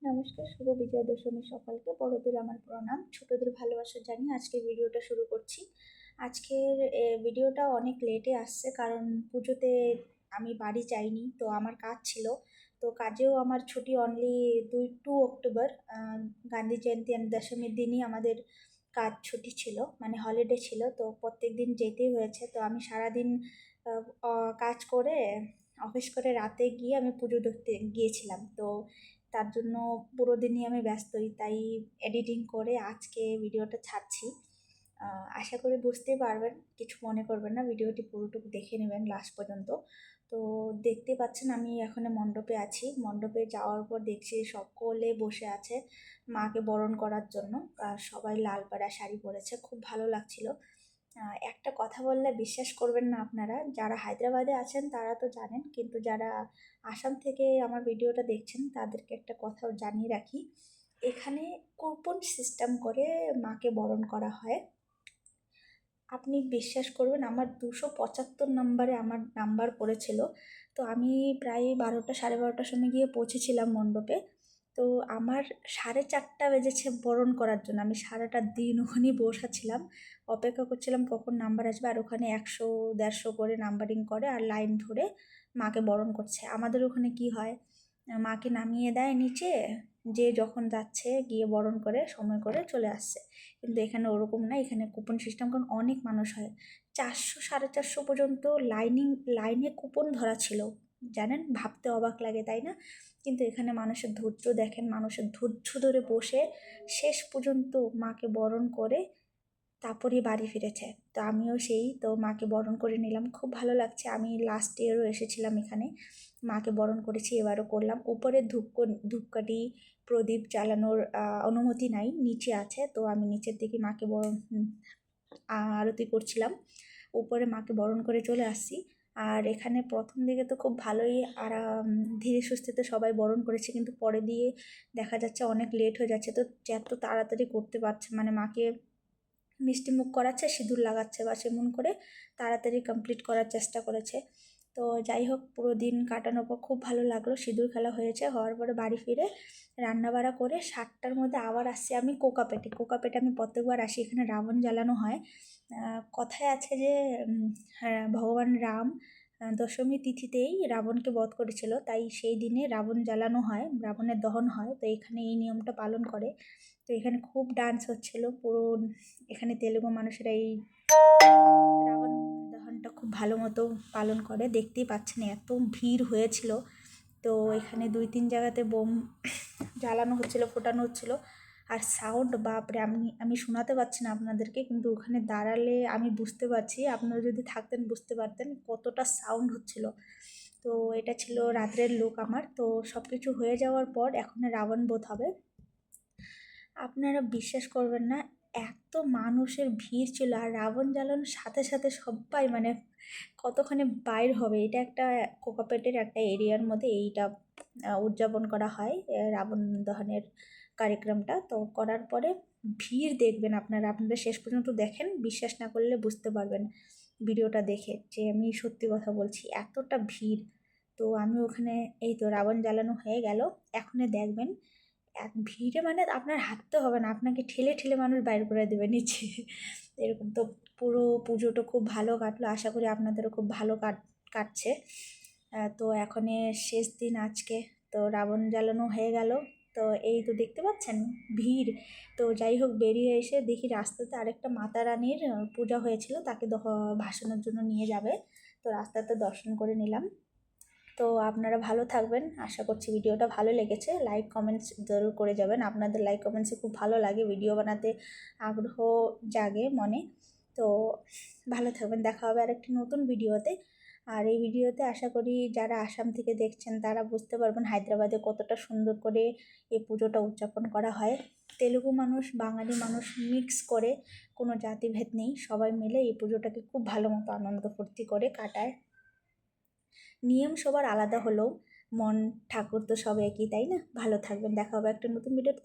নমস্কার, শুভ বিজয়া দশমী সকালকে। বড়দের আমার প্রণাম, ছোটদের ভালোবাসা জানিয়ে আজকে ভিডিওটা শুরু করছি। আজকের ভিডিওটা অনেক লেটে আসছে, কারণ পুজোতে আমি বাড়ি যাইনি, তো আমার কাজ ছিল। তো কাজেও আমার ছুটি only 2 October, Gandhi Jayanti and দশমীর দিনই আমাদের কাজ ছুটি ছিল, মানে হলিডে ছিল। তো প্রত্যেক দিন যেতেই হয়েছে। তো আমি সারাদিন কাজ করে অফিস করে রাতে গিয়ে আমি পুজো দেখতে গিয়েছিলাম। তো তার জন্য পুরো দিনই আমি ব্যস্তই, তাই এডিটিং করে আজকে ভিডিওটা ছাড়ছি। আশা করি বুঝতেই পারবেন, কিছু মনে করবেন না, ভিডিওটি পুরোটুকু দেখে নেবেন লাস্ট পর্যন্ত। তো দেখতে পাচ্ছেন আমি এখন মণ্ডপে আছি। মণ্ডপে যাওয়ার পর দেখছি সকলে বসে আছে মাকে বরণ করার জন্য। আর সবাই লাল পাড়া শাড়ি পরেছে, খুব ভালো লাগছিল। একটা কথা বললে বিশ্বাস করবেন না আপনারা, যারা হায়দ্রাবাদে আছেন তারা তো জানেন, কিন্তু যারা আসাম থেকে আমার ভিডিওটা দেখছেন তাদেরকে একটা কথাও জানিয়ে রাখি। এখানে কুপন সিস্টেম করে মাকে বরণ করা হয়। আপনি বিশ্বাস করবেন, আমার 275 নম্বরে আমার নাম্বার পড়েছিল। তো আমি প্রায় 12টা 12:30টার সময় গিয়ে পৌঁছেছিলাম মণ্ডপে। তো আমার 4:30 বেজেছে বরণ করার জন্য। আমি সারাটা দিন ওখানেই বসা ছিলাম, অপেক্ষা করছিলাম কখন নাম্বার আসবে। আর ওখানে 100-150 করে নাম্বারিং করে আর লাইন ধরে মাকে বরণ করছে। আমাদের ওখানে কি হয়, মাকে নামিয়ে দেয় নিচে, যে যখন যাচ্ছে গিয়ে বরণ করে সময় করে চলে আসছে। কিন্তু এখানে ওরকম না, এখানে কুপন সিস্টেম, কারণ অনেক মানুষ হয়। 400-450 পর্যন্ত লাইনে কুপন ধরা ছিল। জানেন, ভাবতে অবাক লাগে তাই না? কিন্তু এখানে মানুষের ধৈর্য দেখেন, মানুষের ধৈর্য ধরে বসে শেষ পর্যন্ত মাকে বরণ করে তারপরই বাড়ি ফিরেছে। তো আমিও তো মাকে বরণ করে নিলাম, খুব ভালো লাগছে। আমি লাস্ট ইয়ারও এসেছিলাম এখানে, মাকে বরণ করেছি, এবারও করলাম। উপরে ধূপকাঠি প্রদীপ জ্বালানোর অনুমতি নাই, নিচে আছে। তো আমি নিচের দিকে মাকে আরতি করছিলাম, উপরে মাকে বরণ করে চলে আসছি। আর এখানে প্রথম দিকে তো খুব ভালোই ধীরে সুস্থিতে সবাই বরণ করেছে, কিন্তু পরে দিয়ে দেখা যাচ্ছে অনেক লেট হয়ে যাচ্ছে। তো যত তাড়াতাড়ি করতে পারছে, মানে মাকে মিষ্টি মুখ করাচ্ছে, সিঁদুর লাগাচ্ছে, বা সেমন করে তাড়াতাড়ি কমপ্লিট করার চেষ্টা করেছে। তো যাই হোক, পুরো দিন কাটানোর পর খুব ভালো লাগলো। সিঁদুর খেলা হয়েছে, হওয়ার পরে বাড়ি ফিরে রান্নাবাড়া করে 7টার মধ্যে আবার আসছি আমি কোকাপেটে আমি প্রত্যেকবার আসি, এখানে রাবণ জ্বালানো হয়। কথায় আছে যে হ্যাঁ, ভগবান রাম দশমী তিথিতেই রাবণকে বধ করেছিল, তাই সেই দিনে রাবণ জ্বালানো হয়, রাবণের দহন হয়। তো এখানে এই নিয়মটা পালন করে। তো এখানে খুব ডান্স হচ্ছিল পুরো। এখানে তেলেগু মানুষেরা এই রাবণ দহনটা খুব ভালো মতো পালন করে, দেখতেই পাচ্ছেন এত ভিড় হয়েছিল। তো এখানে 2-3 জায়গাতে বোম জ্বালানো হচ্ছিল, ফোটানো হচ্ছিল। আর সাউন্ড, বাপরে, আমি শোনাতে পারছি না আপনাদেরকে, কিন্তু ওখানে দাঁড়ালে আমি বুঝতে পারছি, আপনারা যদি থাকতেন বুঝতে পারতেন কতটা সাউন্ড হচ্ছিল। তো এটা ছিল রাত্রের লোক আমার। তো সব কিছু হয়ে যাওয়ার পর এখন রাবণ বধ হবে। আপনারা বিশ্বাস করবেন না, এত মানুষের ভিড় ছিল। আর রাবণ জ্বালানোর সাথে সাথে সবাই মানে কতখানি বাইর হবে। এটা একটা কোকাপেটের একটা এরিয়ার মধ্যে এইটা উদযাপন করা হয়, রাবণ দহনের কার্যক্রমটা। তো করার পরে ভিড় দেখবেন আপনারা শেষ পর্যন্ত দেখেন, বিশ্বাস না করলে বুঝতে পারবেন ভিডিওটা দেখে যে আমি সত্যি কথা বলছি, এতটা ভিড়। তো আমি ওখানে এই তো রাবণ জ্বালানো হয়ে গেল, এখনই দেখবেন এক ভিড়ে মানে আপনার হাঁটতে হবে না, আপনাকে ঠেলে ঠেলে মানুষ বাইর করে দেবে নিচে এরকম। তো পুরো পুজোটা খুব ভালো কাটলো, আশা করি আপনাদেরও খুব ভালো কাটছে। তো এখন শেষ দিন আজকে। তো রাবণ জ্বালানো হয়ে গেল। তো এই তো দেখতে পাচ্ছেন ভিড়। তো যাই হোক, বেরিয়ে এসে দেখি রাস্তাতে আরেকটা মাতা রানীর পূজা হয়েছিল, তাকে ভাসানোর জন্য নিয়ে যাবে। তো রাস্তাতে দর্শন করে নিলাম। তো আপনারা ভালো থাকবেন, আশা করছি ভিডিওটা ভালো লেগেছে। লাইক কমেন্টস জরুর করে যাবেন, আপনাদের লাইক কমেন্টসে খুব ভালো লাগে, ভিডিও বানাতে আগ্রহ জাগে মনে। তো ভালো থাকবেন, দেখা হবে আরেকটি নতুন ভিডিওতে। আর এই ভিডিওতে আশা করি যারা আসাম থেকে দেখছেন তারা বুঝতে পারবেন হায়দ্রাবাদে কতটা সুন্দর করে এই পুজোটা উদযাপন করা হয়। তেলুগু মানুষ, বাঙালি মানুষ মিক্স করে, কোনো জাতিভেদ নেই, সবাই মিলে এই পুজোটাকে খুব ভালো মতো আনন্দ ফুর্তি করে কাটায়। নিয়ম সবার আলাদা হলেও মন ঠাকুর তো সব একই, তাই না? ভালো থাকবেন, দেখা হবে একটা নতুন ভিডিওতে।